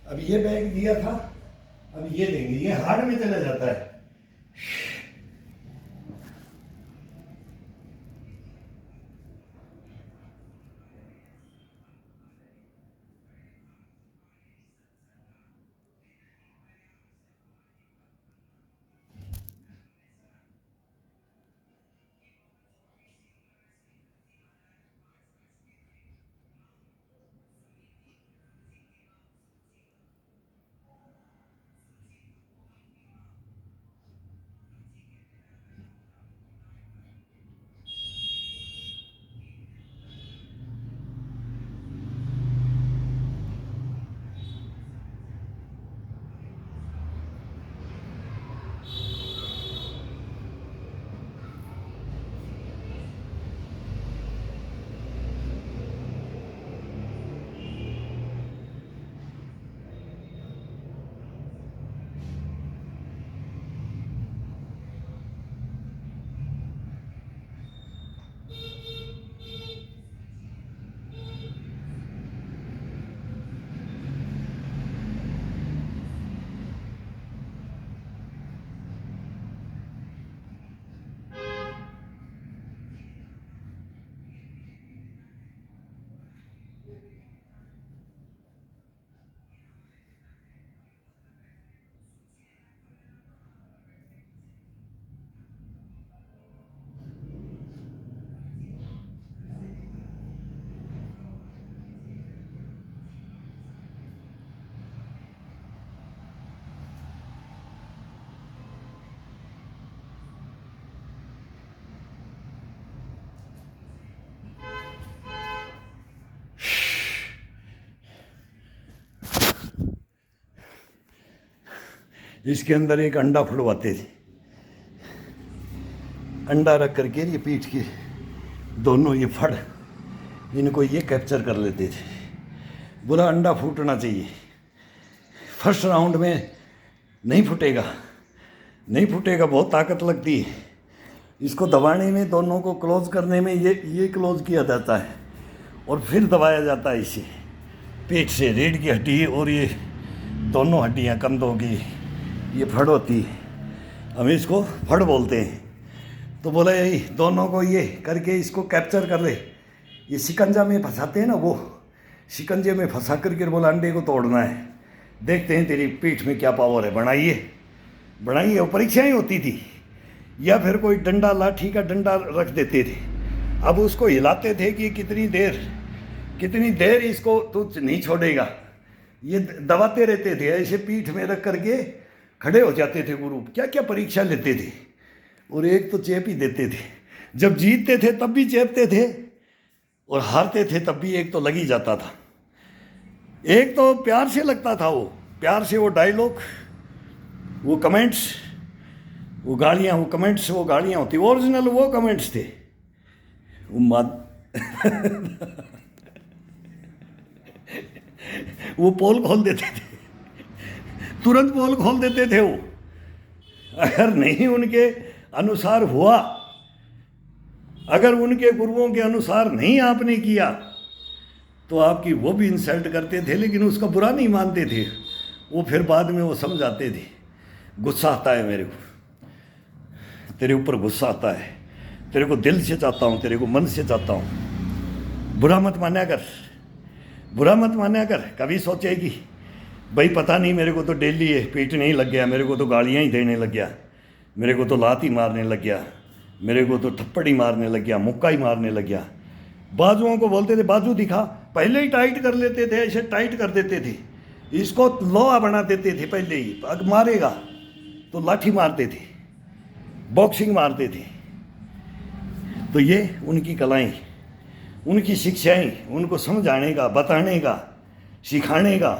अब ये बैग दिया था, अब ये देंगे, ये हार्ड में चला जाता है। इसके अंदर एक अंडा फुलवाते थे, अंडा रख करके ये पीठ के दोनों ये फड़, इनको ये कैप्चर कर लेते थे। बोला अंडा फूटना चाहिए, फर्स्ट राउंड में नहीं फूटेगा, नहीं फूटेगा, बहुत ताकत लगती है। इसको दबाने में, दोनों को क्लोज करने में ये क्लोज किया जाता है और फिर दबाया जाता है इसे पेट से। रीढ़ की हड्डी और ये दोनों हड्डियाँ कंधों की ये फड़ होती है, हम इसको फड़ बोलते हैं। तो बोला यही दोनों को ये करके इसको कैप्चर कर ले, ये शिकंजा में फंसाते हैं ना, वो शिकंजे में फंसा करके बोला अंडे को तोड़ना है, देखते हैं तेरी पीठ में क्या पावर है, बनाइए बनाइए। वो परीक्षाएँ होती थी, या फिर कोई डंडा, लाठी का डंडा रख देते थे, अब उसको हिलाते थे कि कितनी देर इसको तू नहीं छोड़ेगा, ये दबाते रहते थे। ऐसे पीठ में रख करके खड़े हो जाते थे गुरु, क्या क्या परीक्षा लेते थे, और एक तो चेप ही देते थे। जब जीतते थे तब भी चेपते थे, और हारते थे तब भी एक तो लग ही जाता था। एक तो प्यार से लगता था, वो प्यार से, वो डायलॉग, वो कमेंट्स, वो गालियाँ, वो कमेंट्स, वो गालियाँ होती, ओरिजिनल वो कमेंट्स थे। वो पोल खोल देते थे, तुरंत पोल खोल देते थे वो। अगर नहीं उनके अनुसार हुआ, अगर उनके गुरुओं के अनुसार नहीं आपने किया, तो आपकी वो भी इंसल्ट करते थे, लेकिन उसका बुरा नहीं मानते थे। वो फिर बाद में वो समझाते थे, गुस्सा आता है मेरे को, तेरे ऊपर गुस्सा आता है, तेरे को दिल से चाहता हूँ, तेरे को मन से चाहता हूँ, बुरा मत मान्या कर, बुरा मत मान्या कर। कभी सोचेगी भाई पता नहीं, मेरे को तो डेली है पीट नहीं लग गया, मेरे को तो गालियाँ ही देने लग गया, मेरे को तो लात ही मारने लग गया, मेरे को तो थप्पड़ ही मारने लग गया, मुक्का ही मारने लग गया। बाजुओं को बोलते थे बाजू दिखा, पहले ही टाइट कर लेते थे, ऐसे टाइट कर देते थे, इसको लोहा बना देते थे पहले ही, अगर मारेगा तो लाठी मारते थे, बॉक्सिंग मारते थे। तो ये उनकी कलाएं, उनकी शिक्षाएं, उनको समझाने का, बताने का, सिखाने का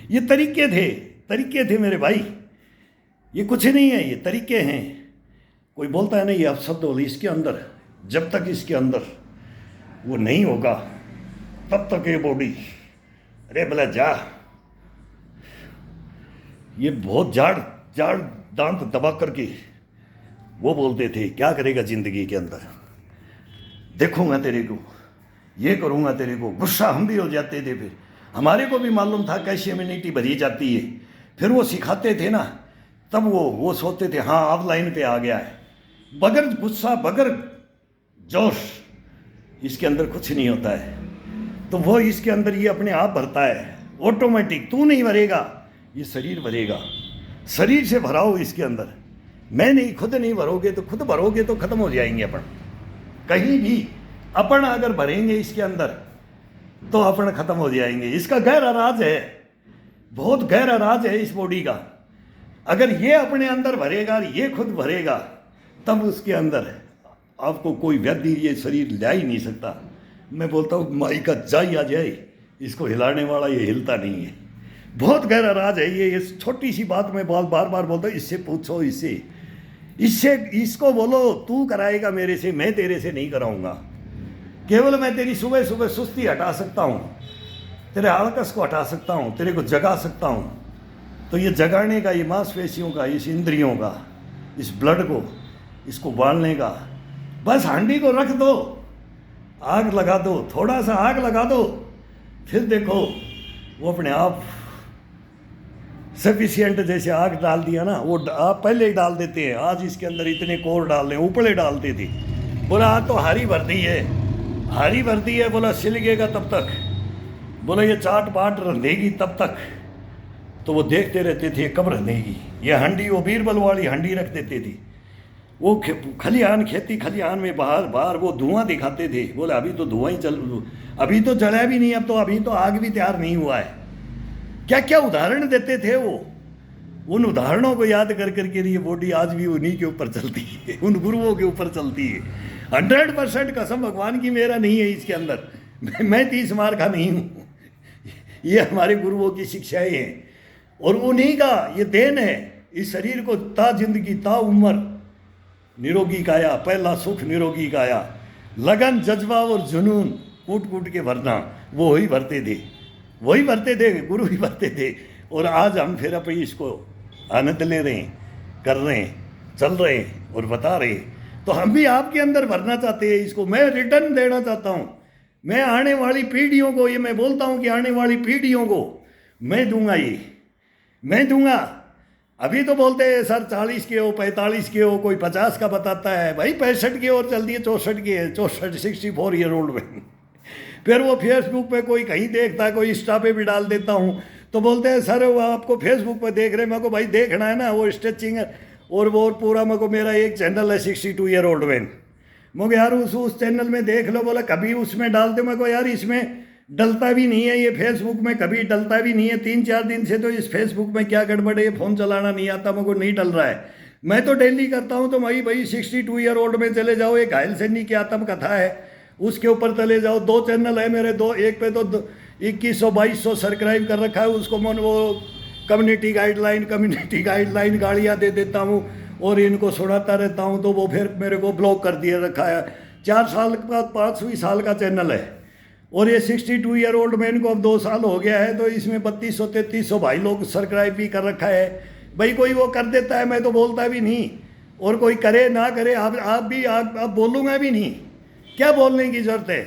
ये तरीके थे मेरे भाई। ये कुछ नहीं है, ये तरीके हैं। कोई बोलता है नहीं ये अपशब्द हो, इसके अंदर, जब तक इसके अंदर वो नहीं होगा तब तक ये बॉडी, अरे भला जा, ये बहुत जाड़ दांत दबा करके वो बोलते थे क्या करेगा जिंदगी के अंदर, देखूंगा तेरे को, ये करूंगा तेरे को। गुस्सा हम भी हो जाते थे, फिर हमारे को भी मालूम था कैसी इम्यूनिटी भरी जाती है। फिर वो सिखाते थे ना, तब वो सोचते थे हाँ अब लाइन पे आ गया है। बगैर गुस्सा, बगैर जोश, इसके अंदर कुछ नहीं होता है। तो वो इसके अंदर ये अपने आप भरता है ऑटोमेटिक। तू नहीं भरेगा, ये शरीर भरेगा। शरीर से भराओ इसके अंदर। मैं नहीं, खुद नहीं भरोगे तो खुद भरोगे तो खत्म हो जाएंगे अपन। कहीं भी अपन अगर भरेंगे इसके अंदर तो अपन खत्म हो जाएंगे। इसका गहरा राज है, बहुत गहरा राज है इस बॉडी का। अगर ये अपने अंदर भरेगा, ये खुद भरेगा, तब उसके अंदर आपको कोई व्याधि ये शरीर ला ही नहीं सकता। मैं बोलता हूँ माई का जाई आ जाए, इसको हिलाने वाला ये हिलता नहीं है। बहुत गहरा राज है ये। इस छोटी सी बात में बार बार बोलता हूँ, इससे पूछो, इससे इसको बोलो तू कराएगा मेरे से, मैं तेरे से नहीं कराऊंगा। केवल मैं तेरी सुबह सुबह सुस्ती हटा सकता हूँ, तेरे आलकस को हटा सकता हूँ, तेरे को जगा सकता हूँ। तो ये जगाने का, ये मांसपेशियों का, इस इंद्रियों का, इस ब्लड को, इसको बांधने का, बस हांडी को रख दो, आग लगा दो, थोड़ा सा आग लगा दो, फिर देखो वो अपने आप सफिशियंट। जैसे आग डाल दिया ना, वो आप पहले ही डाल देते हैं। आज इसके अंदर इतने कोर डाल रहे, ऊपरे डालते थे। बोला आज तो हारी भर दी है, हारी भर दी है। बोला सिलगेगा तब तक, बोला ये चाट बाट रंधेगी तब तक। तो वो देखते रहते थे कब रंधेगी ये हंडी। वो बीरबल वाली हंडी रख देते थे। वो खलिहान, खेती खलिहान में बाहर वो धुआं दिखाते थे। बोले अभी तो धुआं ही अभी तो जला भी नहीं, अब तो अभी तो आग भी तैयार नहीं हुआ है। क्या क्या उदाहरण देते थे वो। उन उदाहरणों को याद कर करके ये बॉडी आज भी उन्हीं के ऊपर चलती है, उन गुरुओं के ऊपर चलती है। 100% कसम भगवान की मेरा नहीं है इसके अंदर। मैं 30 मार का नहीं हूँ। ये हमारे गुरुओं की शिक्षाएं हैं और उन्हीं का ये देन है। इस शरीर को ता जिंदगी ता उम्र निरोगी काया, पहला सुख निरोगी काया। लगन, जज्बा और जुनून कूट कूट के भरना, वो ही भरते थे, वही भरते थे, गुरु ही भरते थे। और आज हम फिर अपनी इसको आनंद ले रहे हैं, कर रहे हैं, चल रहे हैं और बता रहे हैं। तो हम भी आपके अंदर भरना चाहते हैं इसको। मैं रिटर्न देना चाहता हूँ। मैं आने वाली पीढ़ियों को, ये मैं बोलता हूँ कि आने वाली पीढ़ियों को मैं दूंगा, ये मैं दूंगा। अभी तो बोलते हैं सर 40 के हो, 45 के हो, कोई 50 का बताता है। भाई 65 की ओर चल दिए, 64 की है, 64 64 ईयर ओल्ड में। फिर वो फेसबुक पे कोई कहीं देखता है, कोई इंस्टा पे भी डाल देता हूँ, तो बोलते हैं सर वो आपको फेसबुक पे देख रहे हैं। मेरे को भाई देखना है ना, वो स्ट्रेचिंग और वो पूरा। मेरे को मेरा एक चैनल है 62 ईयर ओल्ड मैन। मुझे यार उस चैनल में देख लो। बोला कभी उसमें डालते, मेरे को यार इसमें डलता भी नहीं है, ये फेसबुक में कभी डलता भी नहीं है। 3-4 दिन से तो इस फेसबुक में क्या गड़बड़ है, ये फ़ोन चलाना नहीं आता, मेरे को नहीं डल रहा है। मैं तो डेली करता हूँ। तो भाई 62 ईयर ओल्ड में चले जाओ, एक घायल सैनी की आत्मकथा है, उसके ऊपर चले जाओ। 2 चैनल है मेरे, दो, एक पे तो 2100-2200 सब्सक्राइब कर रखा है। उसको मैं वो कम्युनिटी गाइडलाइन गालियाँ दे देता हूँ और इनको सुनाता रहता हूँ। तो वो फिर मेरे को ब्लॉक कर दिया रखा है। 4 साल का, 5वीं साल का चैनल है और ये 62 ईयर ओल्ड मैन को अब 2 साल हो गया है। तो इसमें 3200-3300 भाई लोग सब्सक्राइब भी कर रखा है। भाई कोई वो कर देता है, मैं तो बोलता भी नहीं। और कोई करे ना करे, आप भी आप बोलूँगा भी नहीं। क्या बोलने की ज़रूरत है?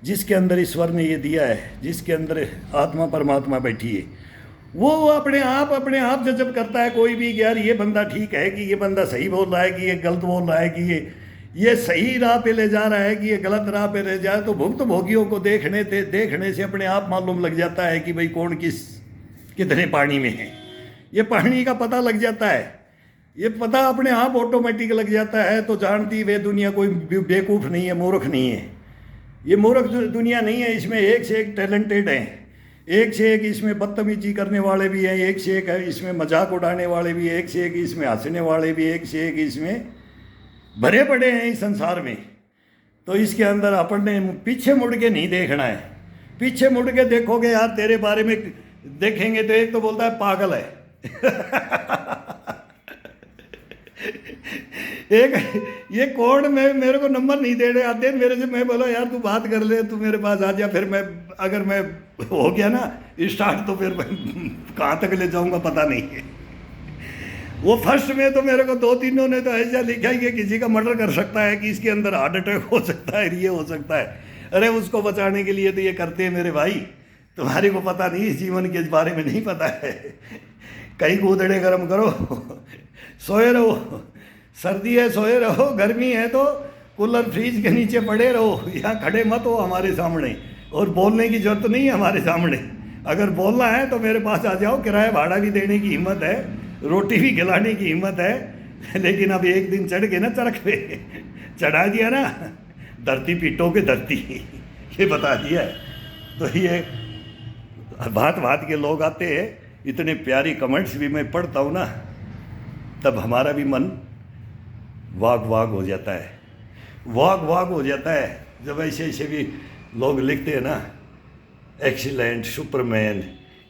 जिसके अंदर ईश्वर ने ये दिया है, जिसके अंदर आत्मा परमात्मा बैठी है, वो अपने आप जजब करता है। कोई भी यार ये बंदा ठीक है, कि ये बंदा सही बोल रहा है, कि ये गलत बोल रहा है, कि ये सही राह पे ले जा रहा है, कि ये गलत राह पे ले जाए। तो भुक्त भोगियों को देखने से अपने आप मालूम लग जाता है कि भाई कौन कितने पानी में है। ये पानी का पता लग जाता है, ये पता अपने आप ऑटोमेटिक लग जाता है। तो जानती वे दुनिया कोई बेवकूफ़ नहीं है, मूर्ख नहीं है। ये मूर्ख दुनिया नहीं है। इसमें एक से एक टैलेंटेड हैं, एक से एक इसमें बदतमीजी करने वाले भी हैं, एक से एक है इसमें मजाक उड़ाने वाले भी, एक से एक इसमें हंसने वाले भी, एक से एक इसमें भरे पड़े हैं इस संसार में। तो इसके अंदर अपन ने पीछे मुड़ के नहीं देखना है। पीछे मुड़ के देखोगे यार, तेरे बारे में देखेंगे तो एक तो बोलता है पागल है एक ये कौन, मेरे को नंबर नहीं दे रहे आते मेरे से। मैं बोला यार तू बात कर ले, तू मेरे पास आ जा। फिर अगर मैं हो गया ना स्टार्ट, तो फिर मैं कहाँ तक ले जाऊंगा पता नहीं है। वो फर्स्ट में तो मेरे को 2-3 ने तो ऐसा लिखा है कि किसी का मर्डर कर सकता है, कि इसके अंदर हार्ट अटैक हो सकता है, ये हो सकता है। अरे उसको बचाने के लिए तो ये करते हैं मेरे भाई, तुम्हारे को पता नहीं, इस जीवन के बारे में नहीं पता है। कहीं गोदड़े गर्म करो, सोए रहो, सर्दी है सोए रहो, गर्मी है तो कूलर फ्रिज के नीचे पड़े रहो, यहाँ खड़े मत हो हमारे सामने, और बोलने की जरूरत नहीं है हमारे सामने। अगर बोलना है तो मेरे पास आ जाओ, किराया भाड़ा भी देने की हिम्मत है, रोटी भी खिलाने की हिम्मत है। लेकिन अब एक दिन चढ़ के ना चरख पे चढ़ा दिया ना, धरती पीटो के धरती, ये बता दिया है। तो ये भांत भांत के लोग आते हैं, इतने प्यारी कमेंट्स भी मैं पढ़ता हूँ ना, तब हमारा भी मन वाग वाग हो जाता है, वाग वाग हो जाता है। जब ऐसे ऐसे भी लोग लिखते हैं ना, एक्सीलेंट, सुपरमैन,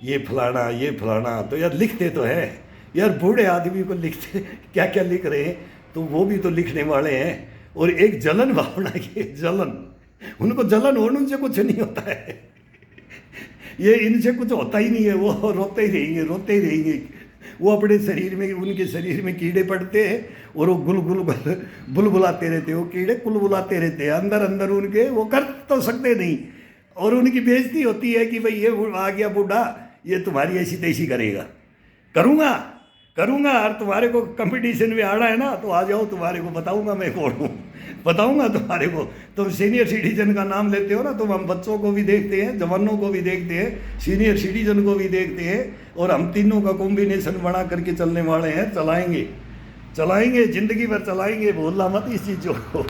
ये फलाना, तो यार लिखते तो है यार, बूढ़े आदमी को लिखते क्या क्या लिख रहे हैं, तो वो भी तो लिखने वाले हैं। और एक जलन भावना की, जलन, उनको जलन होने से कुछ नहीं होता है, ये इनसे कुछ होता ही नहीं है, वो रोते ही रहेंगे, रोते ही रहेंगे। वो अपने शरीर में, उनके शरीर में कीड़े पड़ते हैं और वो बुलबुलाते रहते हैं, वो कीड़े कुलबुलाते रहते हैं अंदर अंदर उनके, वो कर तो सकते नहीं। और उनकी बेइज्जती होती है कि भाई ये आ गया बूढ़ा, ये तुम्हारी ऐसी तैसी करेगा, करूँगा। और तुम्हारे को कंपटीशन में आना है ना, तो आ जाओ, तुम्हारे को बताऊँगा मैं कौन हूँ, बताऊँगा तुम्हारे को। तुम सीनियर सिटीजन का नाम लेते हो ना, तुम, हम बच्चों को भी देखते हैं, जवानों को भी देखते हैं, सीनियर सिटीजन को भी देखते हैं, और हम तीनों का कॉम्बिनेशन बना करके चलने वाले हैं। चलाएंगे ज़िंदगी भर चलाएंगे, भूलना मत इस चीज़ को।